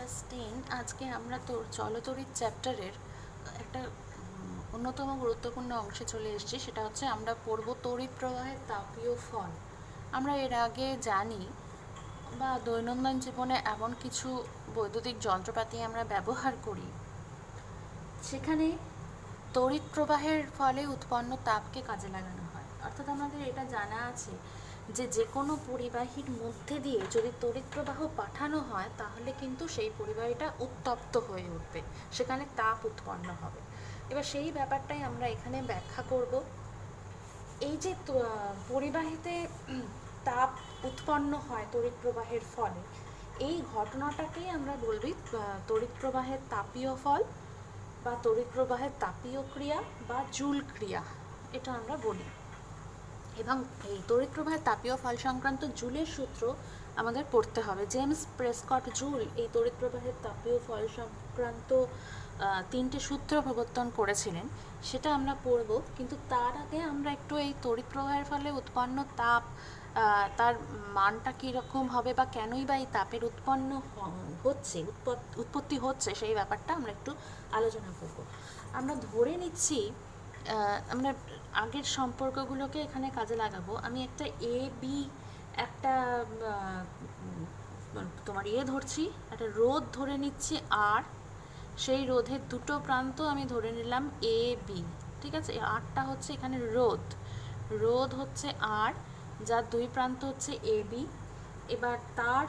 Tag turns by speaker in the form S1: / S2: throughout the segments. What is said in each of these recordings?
S1: Class 10 আজকে আমরা চলতরিৎ চ্যাপ্টারের একটা অন্যতম গুরুত্বপূর্ণ অংশে চলে এসেছি। সেটা হচ্ছে আমরা পড়ব তড়িৎ প্রবাহের তাপীয় ফল। আমরা এর আগে জানি বা দৈনন্দিন জীবনে এমন কিছু বৈদ্যুতিক যন্ত্রপাতি আমরা ব্যবহার করি, সেখানে তড়িৎ প্রবাহের ফলে উৎপন্ন তাপকে কাজে লাগানো হয়। অর্থাৎ আমাদের এটা জানা আছে যে যে কোনো পরিবাহীর মধ্যে দিয়ে যদি তড়িৎ প্রবাহ পাঠানো হয় তাহলে কিন্তু সেই পরিবাহীটা উত্তপ্ত হয়ে উঠবে, সেখানে তাপ উৎপন্ন হবে। এবার সেই ব্যাপারটাই আমরা এখানে ব্যাখ্যা করব। এই যে পরিবাহীতে তাপ উৎপন্ন হয় তড়িৎ প্রবাহের ফলে, এই ঘটনাটাকেই আমরা বলবি তড়িৎ প্রবাহের তাপীয় ফল বা তড়িৎ প্রবাহের তাপীয় ক্রিয়া বা জুল ক্রিয়া, এটা আমরা বলি। এবং এই তড়িৎ প্রবাহের তাপীয় ফল সংক্রান্ত জুলের সূত্র আমাদের পড়তে হবে। জেমস প্রেসকট জুল এই তড়িৎ প্রবাহের তাপীয় ফল সংক্রান্ত 3টে সূত্র প্রবর্তন করেছিলেন, সেটা আমরা পড়ব। কিন্তু তার আগে আমরা একটু এই তড়িৎ প্রবাহের ফলে উৎপন্ন তাপ, তার মানটা কীরকম হবে বা কেনই বা এই তাপের উৎপত্তি হচ্ছে সেই ব্যাপারটা আমরা একটু আলোচনা করব। আমরা ধরে নিচ্ছি, আমরা আগের সম্পর্কগুলোকে এখানে কাজে লাগাবো। আমি একটা একটা তোমার ধরছি, একটা রোধ ধরে নিচ্ছি আর সেই রোধের দুটো প্রান্ত আমি ধরে নিলাম এ বি। ঠিক আছে, আরটা হচ্ছে এখানে রোধ হচ্ছে আর, যার দুই প্রান্ত হচ্ছে এ বি। এবার তার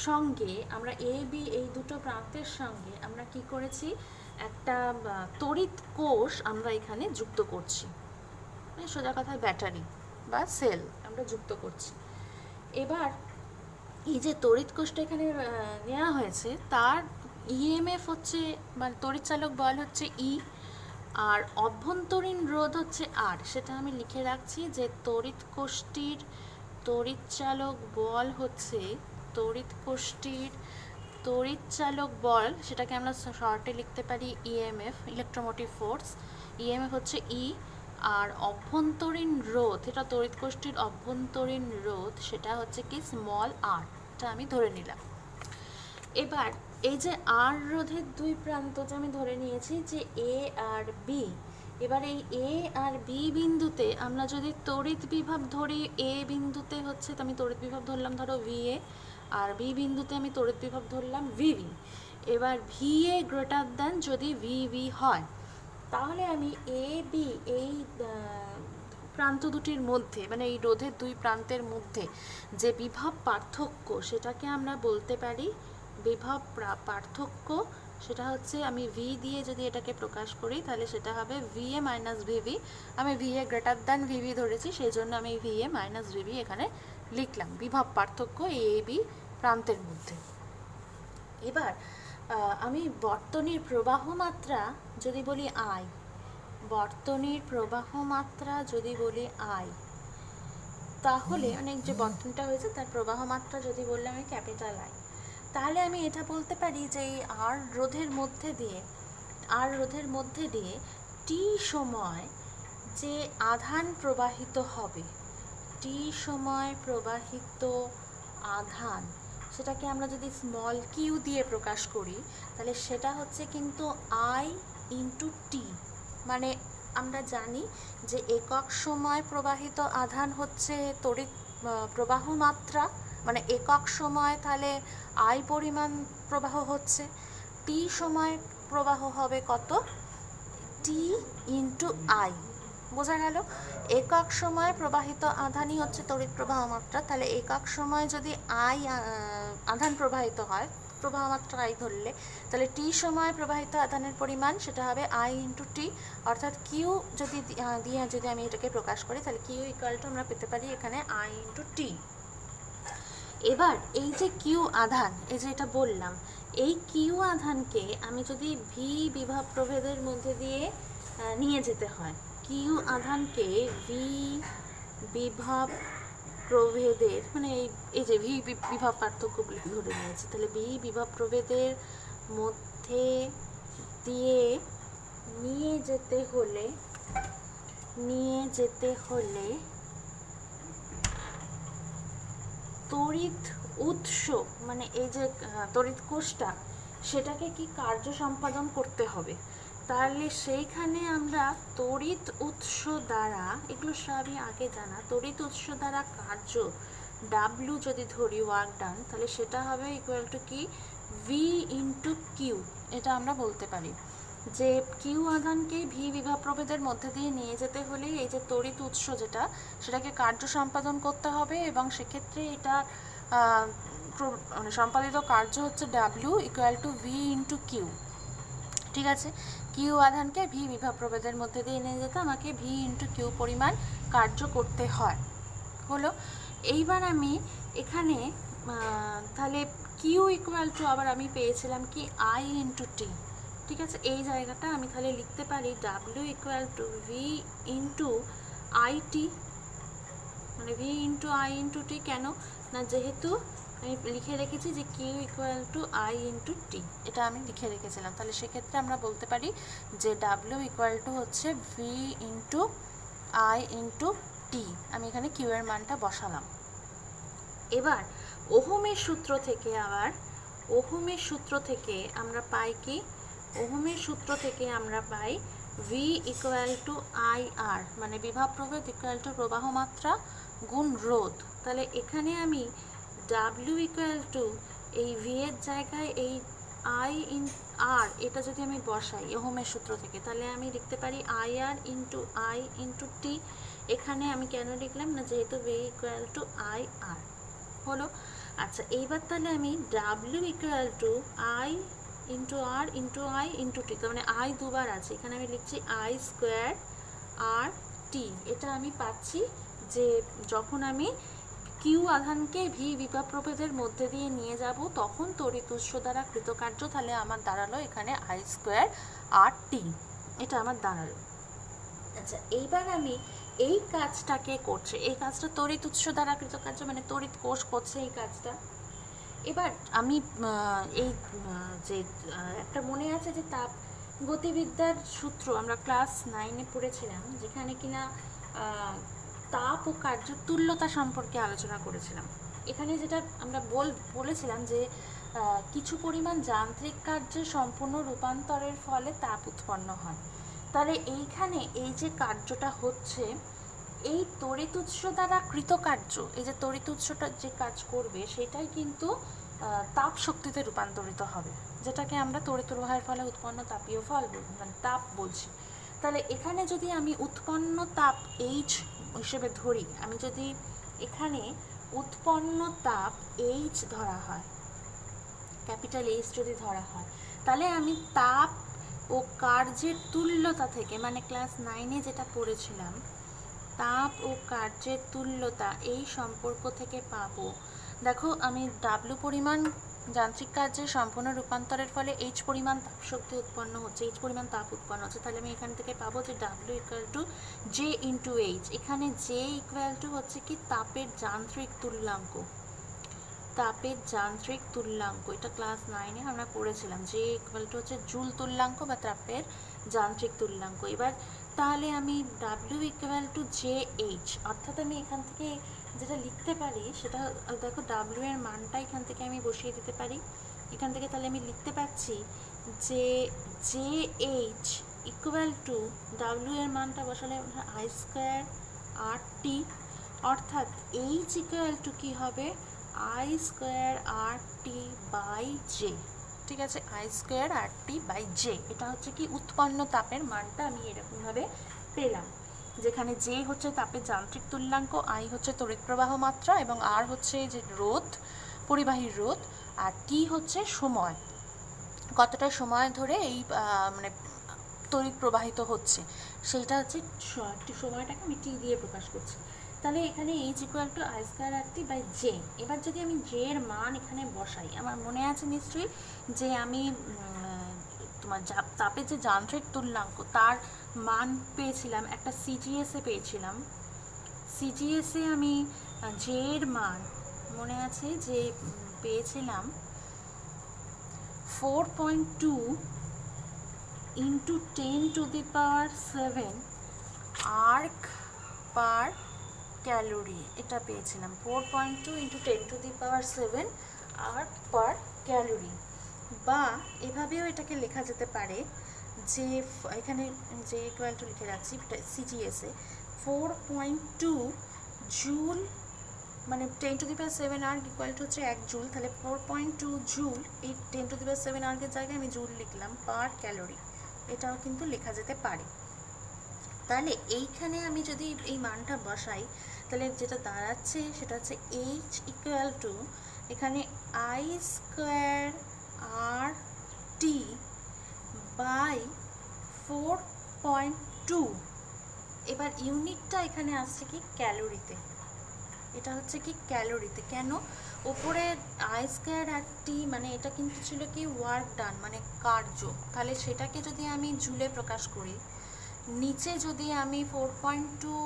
S1: সঙ্গে আমরা এ বি এই দুটো প্রান্তের সঙ্গে আমরা কি করেছি, একটা তড়িৎ কোষ আমরা এখানে যুক্ত করছি, মানে সোজা কথায় ব্যাটারি বা সেল আমরা যুক্ত করছি। এবার এই যে তড়িৎ কোষটা এখানে নেওয়া হয়েছে, তার ইএমএফ হচ্ছে, মানে তড়িৎচালক বল হচ্ছে ই, আর অভ্যন্তরীণ রোধ হচ্ছে আর। সেটা আমি লিখে রাখছি যে তড়িৎ কোষটির তড়িৎচালক বল হচ্ছে তড়িৎচালক বল, সেটাকে আমরা শর্টে লিখতে পারি ইএমএফ, ইলেকট্রোমোটিভ ফোর্স। ইএমএফ হচ্ছে ই, আর অভ্যন্তরীণ রোধ, এটা তড়িৎ কোষটির অভ্যন্তরীণ রোধ, সেটা হচ্ছে কি স্মল আর, এটা আমি ধরে নিলাম। এবার এই যে আর রোধের দুই প্রান্ত যে আমি ধরে নিয়েছি যে এ আর বি, এবার এই এ আর বি বিন্দুতে আমরা যদি তড়িৎ বিভব ধরি, এ বিন্দুতে হচ্ছে আমি তড়িৎ বিভব ধরলাম ধরো ভিএ, আর বি বিন্দুতে আমি তড়িৎ বিভব ধরলাম ভিভি। এবার ভিএ গ্রেটার দ্যান যদি ভিভি হয়, তাহলে আমি এ বি এই প্রান্ত দুটির মধ্যে, মানে এই রোধের দুই প্রান্তের মধ্যে যে বিভব পার্থক্য, সেটাকে আমরা বলতে পারি বিভব পার্থক্য। সেটা হচ্ছে, আমি ভি দিয়ে যদি এটাকে প্রকাশ করি তাহলে সেটা হবে ভিএ মাইনাস ভিভি। আমি ভিএ গ্রেটার দ্যান ভিভি ধরেছি, সেই জন্য আমি ভিএ মাইনাস ভিভি এখানে লিখলাম, বিভব পার্থক্য এ বি প্রান্তের মধ্যে। এবার আমি বর্তনীর প্রবাহ মাত্রা যদি বলি আই, বর্তনীর প্রবাহ মাত্রা যদি বলি আই, তাহলে অনেক যে বর্তনীটা হয়েছে তার প্রবাহ মাত্রা যদি বললাম আমি ক্যাপিটাল আই, তাহলে আমি এটা বলতে পারি যে এই আর রোধের মধ্যে দিয়ে টি সময় যে আধান প্রবাহিত হবে, টি সময় প্রবাহিত আধান, সেটাকে আমরা যদি স্মল কিউ দিয়ে প্রকাশ করি তাহলে সেটা হচ্ছে কিন্তু আই ইন্টু টি। মানে আমরা জানি যে একক সময় প্রবাহিত আধান হচ্ছে তড়িৎ প্রবাহ মাত্রা, মানে একক সময় তাহলে আই পরিমাণ প্রবাহ হচ্ছে, টি সময় প্রবাহ হবে কত, টি ইন্টু আই। বোঝা গেল? একক সময় প্রবাহিত আধানই হচ্ছে তড়িৎ প্রবাহ মাত্রা, তাহলে একক সময় যদি আই আধান প্রবাহিত হয়, প্রবাহ মাত্রা আই ধরলে, তাহলে টি সময় প্রবাহিত আধানের পরিমাণ সেটা হবে আই ইন্টু টি, অর্থাৎ কিউ যদি দিয়ে যদি আমি এটাকে প্রকাশ করি তাহলে কিউ ইকুয়াল টু আমরা পেতে পারি এখানে আই ইন্টু টি। এবার এই যে কিউ আধান, এই যে এটা বললাম, এই কিউ আধানকে আমি যদি ভি বিভব প্রভেদের মধ্যে দিয়ে নিয়ে যেতে হয়, কিউ আধানকে ভি বিভব প্রভেদের, মানে এই যে ভি বিভব পার্থক্য বলে ধরে নিয়েছি, তাহলে ভি বিভব প্রভেদের মধ্যে দিয়ে নিয়ে যেতে হলে তড়িৎ উৎস, মানে এই যে তড়িৎ কোষটা, সেটাকে কি কার্য সম্পাদন করতে হবে। তাহলে সেইখানে আমরা তড়িৎ উৎস দ্বারা, এগুলো সবই আগে জানা, তড়িৎ উৎস দ্বারা কার্য ডাব্লিউ যদি ধরি ওয়ার্ক ডান, তাহলে সেটা হবে ইকুয়াল টু কি ভি ইন্টু কিউ। এটা আমরা বলতে পারি যে কিউ আধানকে ভি বিভব প্রভেদের মধ্যে দিয়ে নিয়ে যেতে হলে এই যে তড়িৎ উৎস যেটা, সেটাকে কার্য সম্পাদন করতে হবে, এবং সেক্ষেত্রে এটা মানে সম্পাদিত কার্য হচ্ছে W equal to V into Q. ঠিক আছে, কিউ আধানকে ভি বিভব প্রভেদের মধ্যে দিয়ে নিয়ে যেতে আমাকে ভি ইন্টু কিউ পরিমাণ কার্য করতে হয়। হলো, এইবার আমি এখানে তাহলে কিউ ইকুয়াল টু আবার আমি পেয়েছিলাম কি আই ইন্টু টি। ঠিক আছে, এই জায়গাটা আমি তাহলে লিখতে পারি W equal to V into I T, মানে V into I into T. কেন না, যেহেতু আমি লিখে রেখেছি যে Q equal to I into T, এটা আমি লিখে রেখেছিলাম, তাহলে সেক্ষেত্রে আমরা বলতে পারি যে ডাব্লিউ ইকুয়াল টু হচ্ছে ভি ইন্টু আই ইন্টু টি। আমি এখানে কিউ এর মানটা বসালাম। এবার ওহমের সূত্র থেকে আমরা পাই কি, ওহমের সূত্র থেকে আমরা পাই ভি ইকুয়াল টু আই আর, মানে বিভব প্রভেদ ইকুয়াল টু প্রবাহ মাত্রা গুণ রোধ। তাহলে এখানে আমি ডাব্লিউ ইকুয়াল টু এই ভি এর জায়গায় এই আই ইন আর, এটা যদি আমি বসাই ওহমের সূত্র থেকে, তাহলে আমি লিখতে পারি I R into I into T. এখানে আমি কেন লিখলাম না, যেহেতু V equal to I R. হলো, আচ্ছা এইবার তাহলে আমি W equal to I into R into I into T, তার মানে আই দুবার আছে, এখানে আমি লিখছি আই স্কোয়ার আর টি। এটা আমি পাচ্ছি যে যখন আমি কিউ আধানকে ভি বিভব প্রভেদের মধ্যে দিয়ে নিয়ে যাব তখন তড়িৎ উৎস দ্বারা কৃতকার্য, তাহলে আমার দাঁড়ালো এখানে আই স্কোয়ার আর টি, এটা আমার দাঁড়ালো। আচ্ছা এইবার আমি এই কাজটাকে করছে, এই কাজটা তড়িৎ উৎস দ্বারা কৃতকার্য, মানে তড়িৎ কোষ করছে এই কাজটা। এবার আমি এই যে একটা মনে আছে যে তাপ গতিবিদ্যার সূত্র আমরা ক্লাস 9-এ পড়েছিলাম, যেখানে কিনা তাপ ও কার্য তুল্যতা সম্পর্কে আলোচনা করেছিলাম। এখানে যেটা আমরা বলেছিলাম যে কিছু পরিমাণ যান্ত্রিক কার্যের সম্পূর্ণ রূপান্তরের ফলে তাপ উৎপন্ন হয়। তাহলে এইখানে এই যে কার্যটা হচ্ছে, এই তড়িৎ উৎস দ্বারা কৃতকার্য, এই যে তড়িৎ উৎসটা যে কাজ করবে সেটাই কিন্তু তাপ শক্তিতে রূপান্তরিত হবে, যেটাকে আমরা তড়িৎ প্রবাহের ফলে উৎপন্ন তাপীয় ফল মানে তাপ বলছি। তাহলে এখানে যদি আমি উৎপন্ন তাপ এইচ হিসেবে ধরি, আমি যদি এখানে উৎপন্ন তাপ এইচ ধরা হয়, ক্যাপিটাল এইচ যদি ধরা হয়, তাহলে আমি তাপ ও কার্যের তুল্যতা থেকে, মানে ক্লাস 9-এ যেটা পড়েছিলাম তাপ ও কার্যের তুল্যতা, এই সম্পর্ক থেকে পাবো, দেখো আমি ডাব্লিউ পরিমাণ যান্ত্রিক কার্যের সম্পূর্ণ রূপান্তরের ফলে এইচ পরিমাণ তাপ শক্তি উৎপন্ন হচ্ছে, এইচ পরিমাণ তাপ উৎপন্ন হচ্ছে, তাহলে আমি এখান থেকে পাবো যে W equal to J into H. এখানে জে ইকুয়াল টু হচ্ছে কি তাপের যান্ত্রিক তুল্যাঙ্ক, তাপের যান্ত্রিক তুল্যাঙ্ক, এটা ক্লাস 9-এ আমরা পড়েছিলাম। জে ইকুয়াল টু হচ্ছে জুল তুল্যাঙ্ক বা তাপের যান্ত্রিক তুল্যাঙ্ক। এবার তাহলে আমি W equal to J H, অর্থাৎ আমি এখান থেকে যেটা লিখতে পারি সেটা দেখো, ডাব্লিউ এর মানটা এখান থেকে আমি বসিয়ে দিতে পারি এখান থেকে। তাহলে আমি লিখতে পাচ্ছি যে J H equal two W এর মানটা বসালে আই স্কোয়ার আর টি, অর্থাৎ এইচ ইকুয়াল টু কী হবে I square R T by J. ঠিক আছে, I square R T by J, এটা হচ্ছে কি উৎপন্ন তাপের মানটা আমি এরকমভাবে পেলাম, যেখানে জে হচ্ছে তাপের যান্ত্রিক তুল্যাঙ্ক, আই হচ্ছে তড়িৎ প্রবাহ মাত্রা, এবং আর হচ্ছে যে রোধ, পরিবাহীর রোধ, আর টি হচ্ছে সময়, কতটা সময় ধরে এই মানে তড়িৎ প্রবাহিত হচ্ছে, সেইটা হচ্ছে সময়টাকে আমি টি দিয়ে প্রকাশ করছি। তাহলে এখানে H equal to I square R T by J. এবার যদি আমি জে এর মান এখানে বসাই, আমার মনে আছে নিশ্চয়ই যে আমি তোমার তাপের যে যান্ত্রিক তুল্যাঙ্ক তার মান পেয়েছিলাম, একটা সিজিএসে পেয়েছিলাম, সিজিএসে আমি জে এর মান মনে আছে যে পেয়েছিলাম 4.2 ইন্টু 10⁻⁷ আর্ক পার ক্যালোরি, এটা পেয়েছিলাম 4.2 ইন্টু 10⁻⁷ আর্ক পার ক্যালোরি, বা এভাবেও এটাকে লেখা যেতে পারে যে এখানে যে ইকুয়াল টু লিখে রাখছি সিজিএসে 4.2 জুল, মানে 10⁻7 আর্গ ইকুয়াল টু হচ্ছে 1 জুল, তাহলে 4.2 জুল, এই 10⁻7 আর্গের জায়গায় আমি জুল লিখলাম পার ক্যালোরি, এটাও কিন্তু লেখা যেতে পারে। তাহলে এইখানে আমি যদি এই মানটা বসাই তাহলে যেটা দাঁড়াচ্ছে সেটা হচ্ছে এইচ ইকুয়াল টু এখানে I square R T by 4.2। এবার ইউনিটটা এখানে আসছে কি ক্যালোরিতে, এটা হচ্ছে কি ক্যালোরিতে। কেন? ওপরে আই স্কোয়ার আর টি মানে এটা কিন্তু ছিল কি ওয়ার্ক ডান মানে কার্য, তাহলে সেটাকে যদি আমি জুলে প্রকাশ করি, নিচে যদি আমি 4.2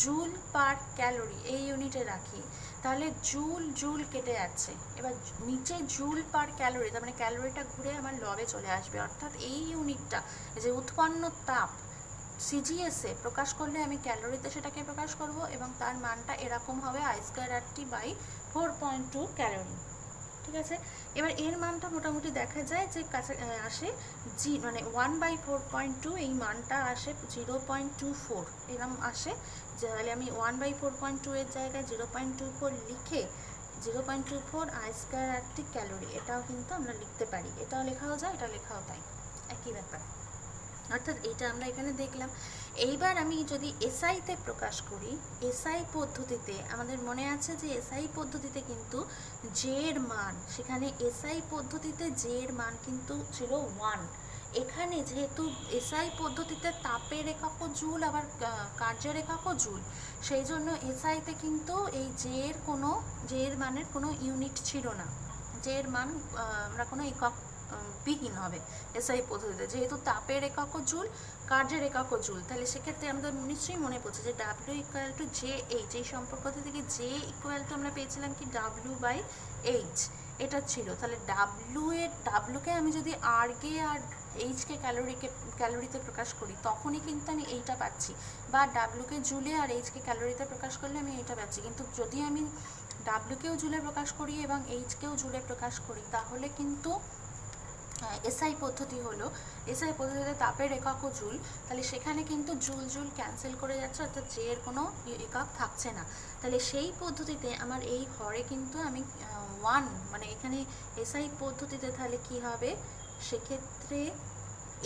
S1: জুল পার ক্যালোরি এই ইউনিটে রাখি তাহলে জুল জুল কেটে যাচ্ছে, এবার নিচে জুল পার ক্যালোরি তার মানে ক্যালোরিটা ঘুরে আমার লবে চলে আসবে, অর্থাৎ এই ইউনিটটা যে উৎপন্ন তাপ সিজিএসে প্রকাশ করলে আমি ক্যালোরিতে সেটাকে প্রকাশ করব এবং তার মানটা এরকম হবে I square R T by 4.2 calorie. ঠিক আছে, এবার এর মানটা মোটামুটি দেখা যায় যে কাছে আসে জি মানে 1/4.2, এই মানটা আসে 0.24 এরকম আসে। তাহলে আমি 1/4.2 এর জায়গায় 0.24 লিখে 0.24 I square R T calorie এটাও কিন্তু আমরা লিখতে পারি, এটাও লেখাও যায় এটা লেখাও তাই একই ব্যাপার। অর্থাৎ এটা আমরা এখানে দেখলাম। এইবার আমি যদি এসআইতে প্রকাশ করি, এসআই পদ্ধতিতে আমাদের মনে আছে যে এসআই পদ্ধতিতে কিন্তু জের মান, সেখানে এসআই পদ্ধতিতে জের মান কিন্তু ছিল 1। এখানে যেহেতু এসআই পদ্ধতিতে তাপের এককও জুল আবার কার্যের এককও জুল, সেই জন্য এসআইতে কিন্তু এই জের মানের কোনো ইউনিট ছিল না, জের মান আমরা কোনো একক বিহীন হবে এসআই পদ্ধতিতে, যেহেতু তাপের এককও জুল কার্যের এককও জুল। তাহলে সেক্ষেত্রে আমাদের নিশ্চয়ই মনে পড়ছে যে W equal to J H, এই সম্পর্কটা থেকে জে ইকুয়াল টু আমরা পেয়েছিলাম কি ডাব্লিউ বাই এইচ, এটা ছিল। তাহলে ডাব্লুকে আমি যদি আর্গে আর এইচকে ক্যালোরিতে প্রকাশ করি তখনই কিন্তু আমি এইটা পাচ্ছি, বা ডাব্লুকে জুলে আর এইচকে ক্যালোরিতে প্রকাশ করলে আমি এইটা পাচ্ছি। কিন্তু যদি আমি ডাব্লুকেও জুলে প্রকাশ করি এবং এইচকেও জুলে প্রকাশ করি তাহলে কিন্তু এসআই পদ্ধতি হলো, এসআই পদ্ধতিতে তাপের এককও জুল, তাহলে সেখানে কিন্তু জুল জুল ক্যান্সেল করে যাচ্ছে, অর্থাৎ জে এর কোনো একক থাকছে না। তাহলে সেই পদ্ধতিতে আমার এই হরে কিন্তু আমি 1 মানে এখানে এসআই পদ্ধতিতে তাহলে কি হবে, সেক্ষেত্রে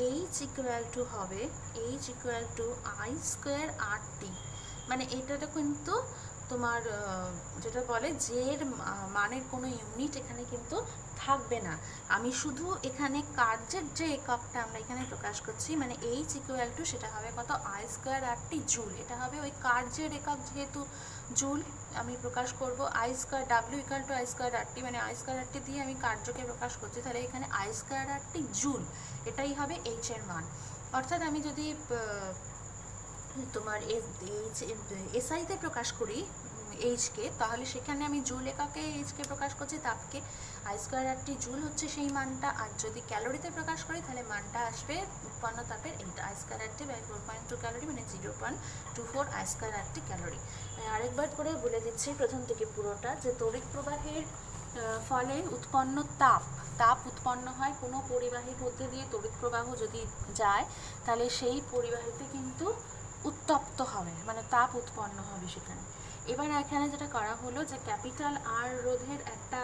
S1: এইচ ইকুয়াল টু হবে H equal to I square R T, মানে এটাটা কিন্তু তোমার যেটা বলে জের মানের কোনো ইউনিট এখানে কিন্তু থাকবে না। আমি শুধু এখানে কার্যের যে এককটা আমরা এখানে প্রকাশ করছি মানে এইচ ইকুয়াল টু সেটা হবে কত I square R T joule, এটা হবে ওই কার্যের একক যেহেতু জুল আমি প্রকাশ করব I square W equal to I square R T, মানে আই স্কোয়ার আর টি দিয়ে আমি কার্যকে প্রকাশ করছি, তাহলে এখানে I square R T joule এটাই হবে এইচ এর মান। অর্থাৎ আমি যদি তোমার এসআইতে প্রকাশ করি এইচকে, তাহলে সেখানে আমি জুল এককে এইচকে প্রকাশ করছি, তাপকে I square R T joule হচ্ছে সেই মানটা, আর যদি ক্যালোরিতে প্রকাশ করি তাহলে মানটা আসবে উৎপন্ন তাপের এইটা I square R T by 4.2 calorie, মানে 0.24 I square R T calorie. আরেকবার করে বলে দিচ্ছি প্রথম থেকে পুরোটা, যে তড়িৎ প্রবাহের ফলে উৎপন্ন তাপ উৎপন্ন হয় কোনো পরিবাহীর মধ্যে দিয়ে, তড়িৎ প্রবাহ যদি যায় তাহলে সেই পরিবাহীতে কিন্তু উত্তপ্ত হবে, মানে তাপ উৎপন্ন হবে সেখানে। এবার এখানে যেটা করা হলো যে ক্যাপিটাল আর রোধের একটা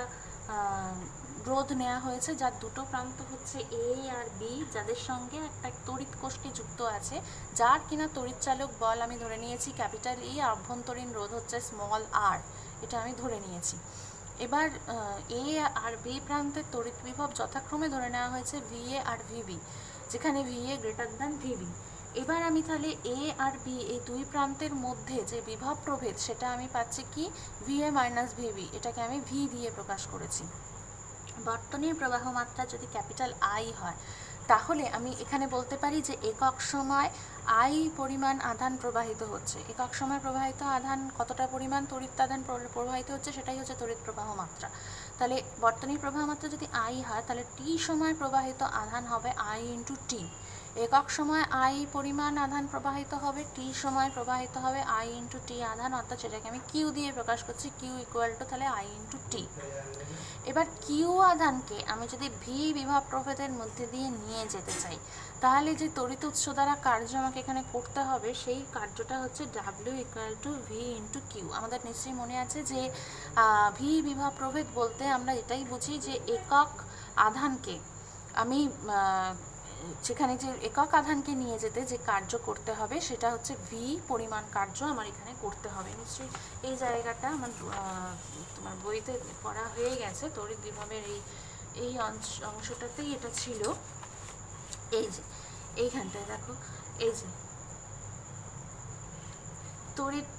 S1: রোধ নেওয়া হয়েছে যার দুটো প্রান্ত হচ্ছে এ আর বি, যাদের সঙ্গে একটা তড়িৎ কোষ্ঠী যুক্ত আছে, যার কিনা তড়িৎচালক বল আমি ধরে নিয়েছি ক্যাপিটাল ই, আভ্যন্তরীণ রোধ হচ্ছে স্মল আর, এটা আমি ধরে নিয়েছি। এবার এ আর বি প্রান্তের তড়িৎ বিভব যথাক্রমে ধরে নেওয়া হয়েছে ভিএ আর ভিবি, যেখানে ভিএ গ্রেটার দ্যান ভিবি। এবার আমি তাহলে এ আর বি এই দুই প্রান্তের মধ্যে যে বিভব প্রভেদ সেটা আমি পাচ্ছি কি ভিএ মাইনাস ভিবি, এটাকে আমি ভি দিয়ে প্রকাশ করেছি। বর্তনীর প্রবাহ মাত্রা যদি ক্যাপিটাল আই হয় তাহলে আমি এখানে বলতে পারি যে একক সময় আই পরিমাণ আধান প্রবাহিত হচ্ছে, একক সময় প্রবাহিত আধান কতটা পরিমাণ তড়িৎ আধান প্রবাহিত হচ্ছে সেটাই হচ্ছে তড়িৎ প্রবাহ মাত্রা। তাহলে বর্তনীর প্রবাহ মাত্রা যদি আই হয় তাহলে টি সময় প্রবাহিত আধান হবে আই ইন্টু টি। একক সময় আই পরিমাণ আধান প্রবাহিত হবে, টি সময় প্রবাহিত হবে আই ইন্টু টি আধান, অর্থাৎ সেটাকে আমি কিউ দিয়ে প্রকাশ করছি, কিউ ইকুয়াল টু তাহলে আই ইন্টু টি। এবার কিউ আধানকে আমি যদি ভি বিভব প্রভেদের মধ্যে দিয়ে নিয়ে যেতে চাই, তাহলে যে তড়িৎ উৎস দ্বারা কার্য আমাকে এখানে করতে হবে, সেই কার্যটা হচ্ছে W equal to V into Q. আমাদের নিশ্চয়ই মনে আছে যে ভি বিভব প্রভেদ বলতে আমরা এটাই বুঝি যে একক আধানকে আমি সেখানে যে একক আধানকে নিয়ে যেতে যে কার্য করতে হবে সেটা হচ্ছে ভি পরিমাণ কার্য আমার এখানে করতে হবে। নিশ্চয়ই এই জায়গাটা আমার তোমার বইতে পড়া হয়ে গেছে, তড়িৎ বিভবের এই অংশটাতেই এটা ছিল। এই যে এইখানটায় দেখো, এই যে তড়িৎ,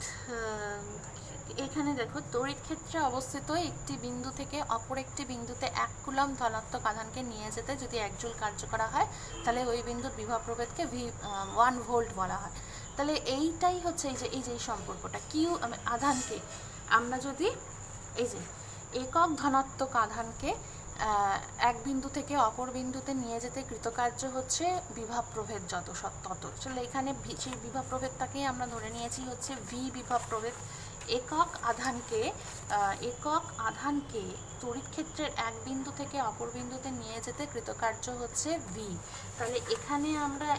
S1: এখানে দেখো তড়িৎ ক্ষেত্রে অবস্থিত একটি বিন্দু থেকে অপর একটি বিন্দুতে 1 কুলম্ব ধনাত্মক আধানকে নিয়ে যেতে যদি 1 জুল কার্য করা হয়, তাহলে ওই বিন্দুর বিভব প্রভেদকে 1 ভোল্ট বলা হয়। তাহলে এইটাই হচ্ছে এই যে সম্পর্কটা, কিউ আধানকে আমরা যদি এই যে একক ধনাত্মক আধানকে এক বিন্দু থেকে অপর বিন্দুতে নিয়ে যেতে কৃতকার্য হচ্ছে বিভব প্রভেদ যত তত। আসলে এখানে সেই বিভব প্রভেদটাকেই আমরা ধরে নিয়েছি হচ্ছে ভি বিভব প্রভেদ। একক আধানকে তড়িৎ ক্ষেত্রের এক বিন্দু থেকে অপর বিন্দুতে নিয়ে যেতে কৃতকার্য হচ্ছে ভি। তাহলে এখানে আমরা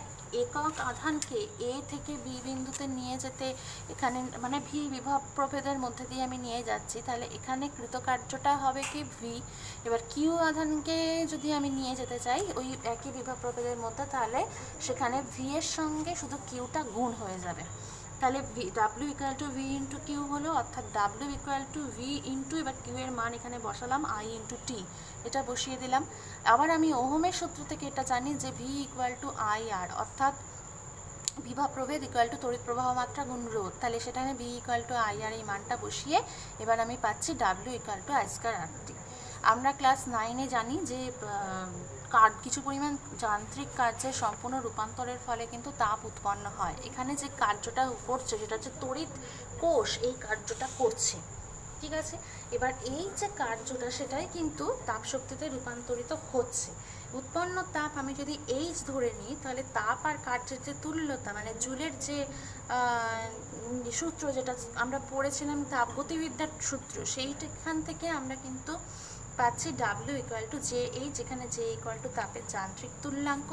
S1: একক আধানকে এ থেকে বি বিন্দুতে নিয়ে যেতে এখানে মানে ভি বিভব প্রভেদের মধ্যে দিয়ে আমি নিয়ে যাচ্ছি, তাহলে এখানে কৃতকার্যটা হবে কি ভি। এবার কিউ আধানকে যদি আমি নিয়ে যেতে চাই ওই একই বিভব প্রভেদের মধ্যে, তাহলে সেখানে ভি এর সঙ্গে শুধু কিউটা গুণ হয়ে যাবে। তাহলে W equal to V into Q হলো, অর্থাৎ W equal to V into, এবার কিউ এর মান এখানে বসালাম আই ইন্টু টি, এটা বসিয়ে দিলাম। আবার আমি ওহমের সূত্র থেকে এটা জানি যে ভি ইকুয়াল টু আই আর, অর্থাৎ বিভব প্রভেদ ইকুয়াল টু তড়িৎ প্রবাহ মাত্রা গুণ রোধ। তাহলে সেখানে V equal to I R এই মানটা বসিয়ে এবার আমি পাচ্ছি W equal to I square R T. আমরা ক্লাস 9-এ জানি যে কিছু পরিমাণ যান্ত্রিক কার্যের সম্পূর্ণ রূপান্তরের ফলে কিন্তু তাপ উৎপন্ন হয়। এখানে যে কার্যটা করছে সেটা হচ্ছে তড়িৎ কোষ এই কার্যটা করছে, ঠিক আছে। এবার এই যে কার্যটা সেটাই কিন্তু তাপ শক্তিতে রূপান্তরিত হচ্ছে। উৎপন্ন তাপ আমি যদি এইচ ধরে নিই, তাহলে তাপ আর কার্যের যে তুল্যতা মানে জুলের যে সূত্র যেটা আমরা পড়েছিলাম তাপগতিবিদ্যার সূত্র, সেইখান থেকে আমরা কিন্তু পাচ্ছি W equal to J H, যেখানে জে ইকুয়াল টু তাপের যান্ত্রিক তুল্যাঙ্ক।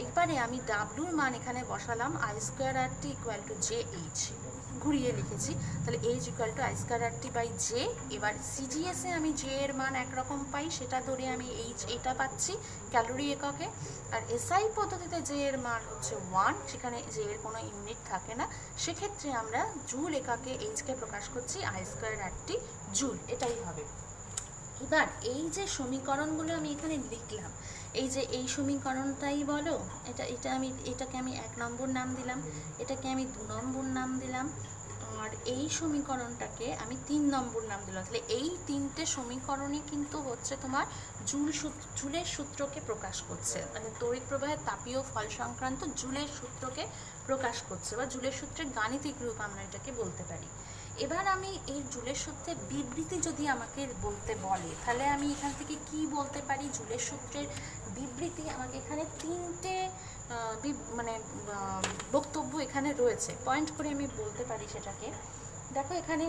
S1: এবারে আমি ডাব্লিউর মান এখানে বসালাম I square R T equal to J H, ঘুরিয়ে লিখেছি, তাহলে H equal to I square R T by J. এবার সিজিএসে আমি জে এর মান একরকম পাই, সেটা ধরে আমি এইচ এটা পাচ্ছি ক্যালোরি এককে। আর এসআই পদ্ধতিতে জে এর মান হচ্ছে 1, সেখানে জে এর কোনো ইউনিট থাকে না, সেক্ষেত্রে আমরা জুল এককে এইচকে প্রকাশ করছি I square R T joule, এটাই হবে। এবার এই যে সমীকরণগুলো আমি এখানে লিখলাম, এই যে এই সমীকরণটাই বলো, এটাকে আমি 1 নম্বর নাম দিলাম, এটাকে আমি 2 নম্বর নাম দিলাম, আর এই সমীকরণটাকে আমি 3 নম্বর নাম দিলাম। তাহলে এই 3টে সমীকরণই কিন্তু হচ্ছে তোমার জুলের সূত্রকে প্রকাশ করছে, মানে তড়িৎ প্রবাহের তাপীয় ফল সংক্রান্ত জুলের সূত্রকে প্রকাশ করছে, বা জুলের সূত্রের গাণিতিক রূপ আমরা এটাকে বলতে পারি। এবার আমি এই জুলের সূত্রের বিবৃতি যদি আমাকে বলতে বলে, তাহলে আমি এখান থেকে কি বলতে পারি? জুলের সূত্রের বিবৃতি আমাকে এখানে 3টে মানে বক্তব্য এখানে রয়েছে, পয়েন্ট করে আমি বলতে পারি সেটাকে। দেখো এখানে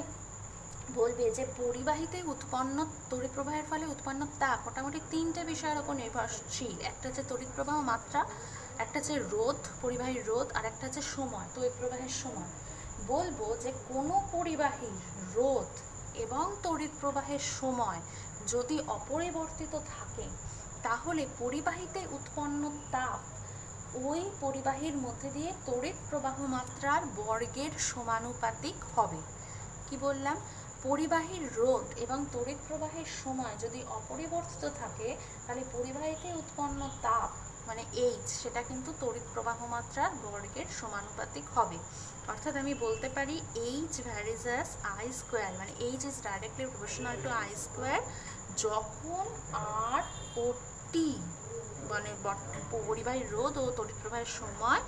S1: বলবে যে পরিবাহিতে উৎপন্ন তড়িৎ প্রবাহের ফলে উৎপন্ন তাপ মোটামুটি 3টে বিষয়ের ওপর নির্ভরশীল। একটা হচ্ছে তড়িৎ প্রবাহ মাত্রা, একটা হচ্ছে রোধ, পরিবাহীর রোধ, আর একটা হচ্ছে সময়, তড়িৎ প্রবাহের সময়। বলবো যে কোনো পরিবাহীর রোধ এবং তড়িৎ প্রবাহের সময় যদি অপরিবর্তিত থাকে, তাহলে পরিবাহীতে উৎপন্ন তাপ ওই পরিবাহীর মধ্যে দিয়ে তড়িৎ প্রবাহ মাত্রার বর্গের সমানুপাতিক হবে। কি বললাম? পরিবাহীর রোধ এবং তড়িৎ প্রবাহের সময় যদি অপরিবর্তিত থাকে, তাহলে পরিবাহীতে উৎপন্ন তাপ মানে এইচ, সেটা কিন্তু তড়িৎ প্রবাহ মাত্রার বর্গের সমানুপাতিক হবে। অর্থাৎ আমি বলতে পারি এইচ ভ্যারিজাস আই স্কোয়ার, মানে H is directly proportional to I square যখন আর ও টি মানে পরিবাহীর রোধ ও তড়িৎ প্রবাহের সময়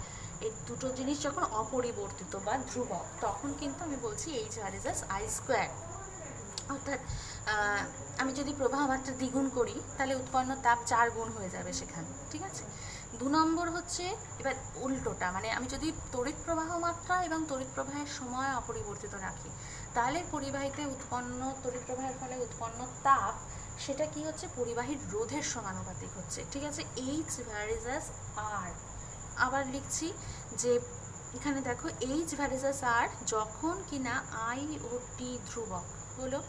S1: এই দুটো জিনিস যখন অপরিবর্তিত বা ধ্রুবক, তখন কিন্তু আমি বলছি এইচ ভ্যারিজাস আই স্কোয়ার। অর্থাৎ আমি যদি প্রবাহ মাত্রা দ্বিগুণ করি তাহলে উৎপন্ন তাপ 4 গুণ হয়ে যাবে সেখানে, ঠিক আছে। 2 নম্বর হচ্ছে এবার উল্টোটা, মানে আমি যদি তড়িৎ প্রবাহ মাত্রা এবং তড়িৎ প্রবাহের সময় অপরিবর্তিত রাখি, তাহলে পরিবাহীতে উৎপন্ন তড়িৎ প্রবাহের ফলে উৎপন্ন তাপ সেটা কি হচ্ছে, পরিবাহীর রোধের সমানুপাতিক হচ্ছে, ঠিক আছে। এইচ ভ্যারিজাস আর, আবার লিখছি যে এখানে দেখো এইচ ভ্যারিজাস আর যখন কিনা আই ও টি ধ্রুবক হলো,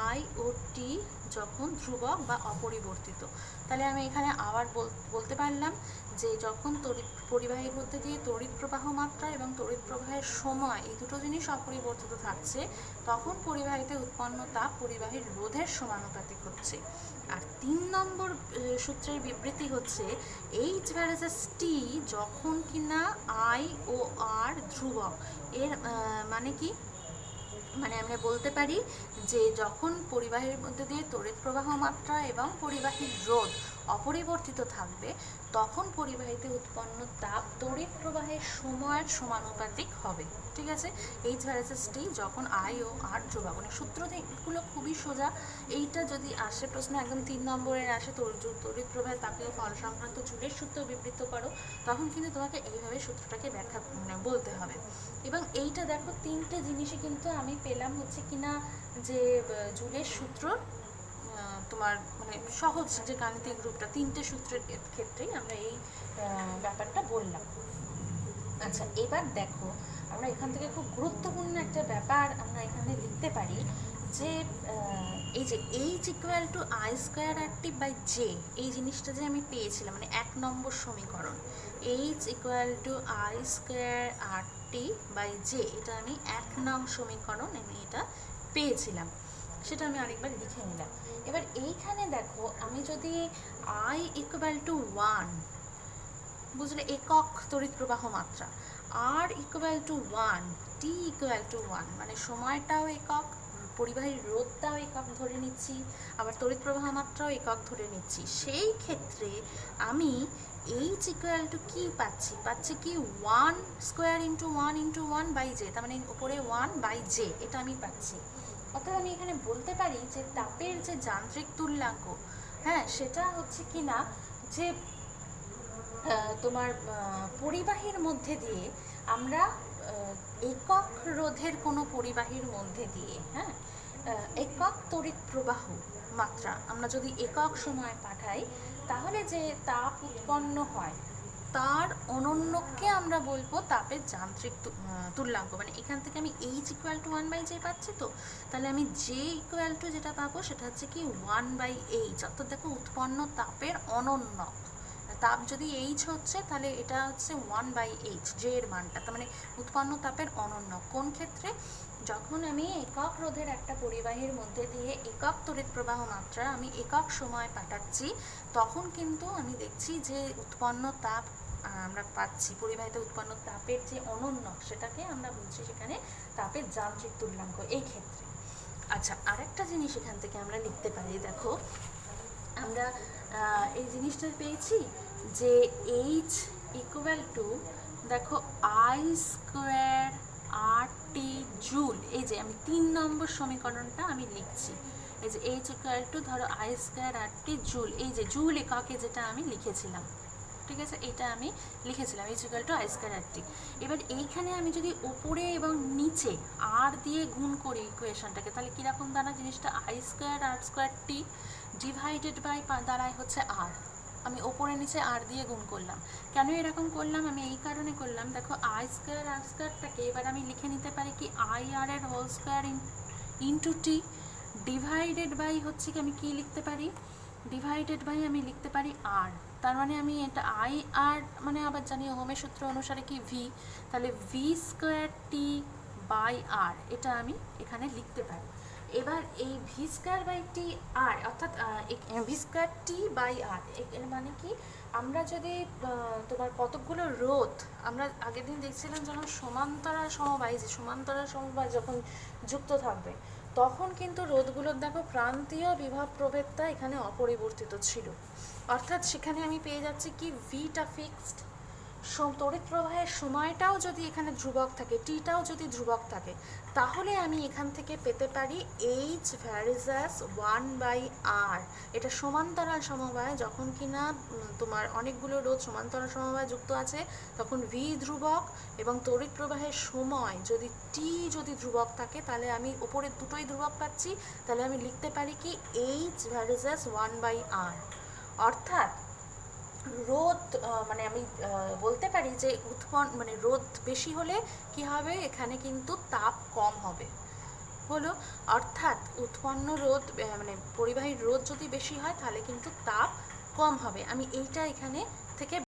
S1: আই ও টি যখন ধ্রুবক বা অপরিবর্তিত, তাহলে আমি এখানে আবার বলতে পারলাম যে যখন পরিবাহীর মধ্যে দিয়ে তড়িৎ প্রবাহ মাত্রা এবং তড়িৎ প্রবাহের সময় এই দুটো জিনিস অপরিবর্তিত থাকছে, তখন পরিবাহীতে উৎপন্ন তাপ পরিবাহীর রোধের সমানুপাতিক হচ্ছে। আর 3 নম্বর সূত্রের বিবৃতি হচ্ছে এইচ ভ্যারিজাস টি যখন কিনা আই ও আর ধ্রুবক। এর মানে কি, মানে আমরা বলতে পারি যে যখন পরিবাহীর মধ্যে দিয়ে তড়িৎ প্রবাহ মাত্রা এবং পরিবাহীর রোধ অপরিবর্তিত থাকবে, তখন পরিবাহীতে উৎপন্ন তাপ তড়িৎ প্রবাহের সময়ের সমানুপাতিক হবে, ঠিক আছে। এইচ ভ্যারিজাস টি যখন আই ও আর ধ্রুবক, মানে সূত্রগুলো খুবই সোজা। এইটা যদি আসে প্রশ্ন একদম 3 নম্বরের আসে, তড়িৎ প্রবাহের তাপীয় ফল সংক্রান্ত জুলের সূত্র বিবৃত করো, তখন কিন্তু তোমাকে এইভাবে সূত্রটাকে ব্যাখ্যা মানে বলতে হবে। এবং এইটা দেখো 3টে জিনিসই কিন্তু আমি পেলাম হচ্ছে কিনা যে জুলের সূত্র, তোমার মানে সহজ যে গাণিতিক রূপটা 3টে সূত্রের ক্ষেত্রেই আমরা এই ব্যাপারটা বললাম। আচ্ছা, এবার দেখো আমরা এখান থেকে খুব গুরুত্বপূর্ণ একটা ব্যাপার আমরা এখানে লিখতে পারি যে এই যে H equal to I square R T by J, এই জিনিসটা যে আমি পেয়েছিলাম মানে 1 নম্বর সমীকরণ, H equal to I square R T by J, এটা আমি 1 নং সমীকরণ আমি এটা পেয়েছিলাম, সেটা আমি আরেকবার লিখে নিলাম। এবার এইখানে দেখো আমি যদি আই ইকুয়াল টু 1, বুঝলে, একক তড়িৎ প্রবাহ মাত্রা, R equal to 1, T equal to 1, মানে সময়টাও একক, পরিবাহীর রোধটাও একক ধরে নিচ্ছি, আবার তড়িৎ প্রবাহ মাত্রাও একক ধরে নিচ্ছি, সেই ক্ষেত্রে আমি এইচ ইকুয়াল টু কি পাচ্ছি কি 1 square into 1 into 1 by J, তার মানে উপরে 1 বাই জে, এটা আমি পাচ্ছি। অর্থাৎ আমি এখানে বলতে পারি যে তাপের যে যান্ত্রিক তুল্যাঙ্ক, হ্যাঁ, সেটা হচ্ছে কিনা যে তোমার পরিবাহীর মধ্যে দিয়ে আমরা একক রোধের কোনো পরিবাহীর মধ্যে দিয়ে, হ্যাঁ, একক তড়িৎ প্রবাহ মাত্রা আমরা যদি একক সময় পাঠাই, তাহলে যে তাপ উৎপন্ন হয় তার অনন্যকে আমরা বলবো তাপের যান্ত্রিক তুল্যাঙ্ক। মানে এখান থেকে আমি H equal to 1 by J পাচ্ছি, তো তাহলে আমি জে ইকুয়াল টু যেটা পাবো সেটা হচ্ছে কি 1 বাই এইচ, অর্থাৎ দেখো উৎপন্ন তাপের অনন্য তাপ যদি এইচ হচ্ছে তাহলে এটা হচ্ছে 1 বাই এইচ জে এর মানটা, তার মানে উৎপন্ন তাপের অনন্য। কোন ক্ষেত্রে, যখন আমি একক রোধের একটা পরিবাহীর মধ্যে দিয়ে একক তড়িৎ প্রবাহ মাত্রা আমি একক সময় পাঠাচ্ছি, তখন কিন্তু আমি দেখছি যে উৎপন্ন তাপ আমরা পাচ্ছি, পরিবাহীতে উৎপন্ন তাপের যে অনন্য সেটাকে আমরা বলছি সেখানে তাপের যান্ত্রিক তুল্যাঙ্ক এই ক্ষেত্রে। আচ্ছা, আরেকটা জিনিস এখান থেকে আমরা লিখতে পারি, দেখো আমরা এই জিনিসটা পেয়েছি যে এইচ ইকুয়াল টু দেখো I square R T joule, এই যে আমি 3 নম্বর সমীকরণটা আমি লিখছি, এই যে এইচ ইকুয়াল টু ধরো I square R T joule, এই যে জুল এককে যেটা আমি লিখেছিলাম, ঠিক আছে, এটা আমি লিখেছিলাম H equal to I square R T. এবার এইখানে আমি যদি উপরে এবং নিচে আর দিয়ে গুণ করি ইকুয়েশনটাকে, তাহলে কীরকম দাঁড়ায় জিনিসটা, I square R square T divided by দাঁড়ায় হচ্ছে আর, আমি ওপরে নিচে আর দিয়ে গুণ করলাম। কেন এরকম করলাম, আমি এই কারণে করলাম, দেখো আই স্কোয়ার আর স্কোয়ারটাকে এবার আমি লিখে নিতে পারি কি আই আর এর whole square into T divided by হচ্ছে কি আমি কি লিখতে পারি, ডিভাইডেড বাই আমি লিখতে পারি আর, তার মানে আমি এটা আই আর মানে আবার জানি ওহমের সূত্র অনুসারে কি ভি, তাহলে ভি স্কোয়ার টি বাই আর, এটা আমি এখানে লিখতে পারি। এবার এই ভি স্কোয়ার বাই টি আর, অর্থাৎ ভি স্কোয়ার টি বাই আর এর মানে কি, আমরা যদি তোমার কতকগুলো রোধ আমরা আগের দিন দেখছিলাম যখন সমান্তরাল সমবায়, যে সমান্তরাল সমবায় যখন যুক্ত থাকবে তখন কিন্তু রোধগুলোর দেখো প্রান্তীয় বিভব প্রভেদটা এখানে অপরিবর্তিত ছিল, অর্থাৎ সেখানে আমি পেয়ে যাচ্ছি কি ভিটা ফিক্সড, তড়িৎ প্রবাহের সময়টাও যদি এখানে ধ্রুবক থাকে, টিটাও যদি ধ্রুবক থাকে, তাহলে আমি এখান থেকে পেতে পারি এইচ ভ্যারিজাস 1/r। এটা সমান্তরাল সমবায়, যখন কিনা তোমার অনেকগুলো রোধ সমান্তরাল সমবায় যুক্ত আছে তখন ভি ধ্রুবক, এবং তড়িৎ প্রবাহের সময় যদি টি যদি ধ্রুবক থাকে তাহলে আমি ওপরের দুটোই ধ্রুবক পাচ্ছি, তাহলে আমি লিখতে পারি কি এইচ ভ্যারিজাস 1/r। অর্থাৎ রোদ মানে আমি বলতে পারি যে মানে রোদ বেশি হলে কি হবে, এখানে কিন্তু তাপ কম হবে হলো। অর্থাৎ উৎপন্ন রোদ মানে পরিবাহীর রোদ যদি বেশি হয় তাহলে কিন্তু তাপ কম হবে। আমি এইটা এখানে থেকে